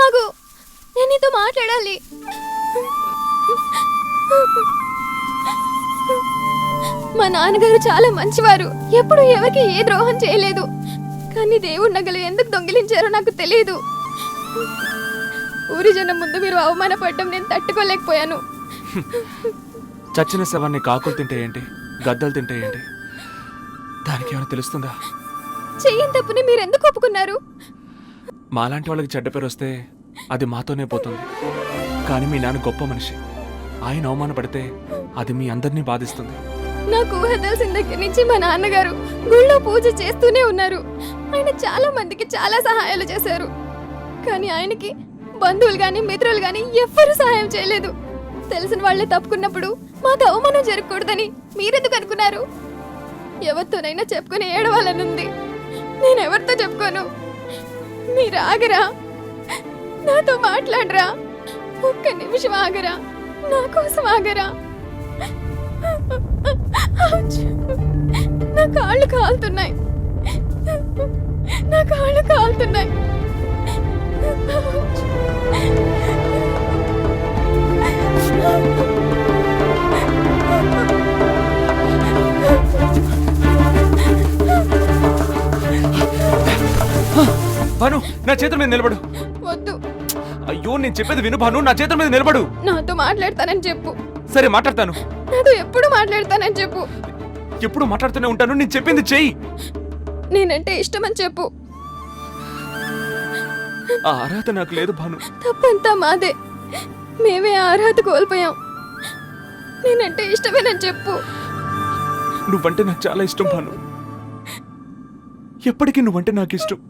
ఆగు, నేను నీతో మాట్లాడాలి. మా నాన్నగారు చాలా మంచివారు, ఎప్పుడు ఎవరికి ఏ ద్రోహం చేయలేదు. కానీ దేవుడి నగలు ఎందుకు దొంగిలించారో నాకు తెలియదు. ఊరి జనం ముందు మీరు అవమానపడడం నేను తట్టుకోలేకపోయాను. చచ్చిన శవాన్ని కాకులు తింటే ఏంటి, గద్దలు తింటే ఏంటి, దానికి ఏమైనా తెలుస్తుందా? చెయ్యని తప్పుని మీరు ఎందుకు ఒప్పుకున్నారు? మాలాంటి వాళ్ళకి చెడ్డ పేరు వస్తే అది మాతోనే పోతుంది. కానీ మీ నాన్న గొప్ప మనిషి, ఆయన అవమానపడితే అది మీ అందరినీ బాధిస్తుంది. నాకు ఊహ తెలిసిన దగ్గర నుంచి మా నాన్నగారు గుళ్ళో పూజ చేస్తూనే ఉన్నారు. ఆయన చాలా మందికి చాలా సహాయాలు చేశారు. కానీ ఆయనకి బంధువులు గాని మిత్రులు గాని ఎవ్వరూ సహాయం చేయలేదు. తెలిసిన వాళ్ళే తప్పుకున్నప్పుడు మాకు అవమానం జరగకూడదని మీరెందుకు అనుకున్నారు? ఎవరితోనైనా చెప్పుకుని ఏడవాలనుంది, నేనెవరితో చెప్పుకోను. మీరు ఆగరా, నాతో మాట్లాడరా, ఒక్క నిమిషం ఆగరా, నా కోసం ఆగరా. నా కాళ్ళు కాలుతున్నాయి, నా కాళ్ళు కాలుతున్నాయి. భాను, నా చేతుల మీద నిలబడు. వద్దు. అయ్యో, నేను చెప్పేది విను భాను, నా చేతుల మీద నిలబడు. నాతో మాట్లాడతానని చెప్పు. సరే, మాట్లాడతాను. నాతో ఎప్పుడు మాట్లాడతానని చెప్పు. ఎప్పుడు మాట్లాడుతూనే ఉంటాను, నేను చెప్పింది చెయ్యి. నేనంటే ఇష్టమని చెప్పు. ఆ అర్హత నాకు లేదు భాను. తప్పంతా మాదే, మేమే ఆ అర్హత కోల్పోయాం. నేనంటే ఇష్టమేనని చెప్పు. నువ్వంటే నాకు చాలా ఇష్టం భాను, ఎప్పటికీ నువ్వంటే నాకు ఇష్టం.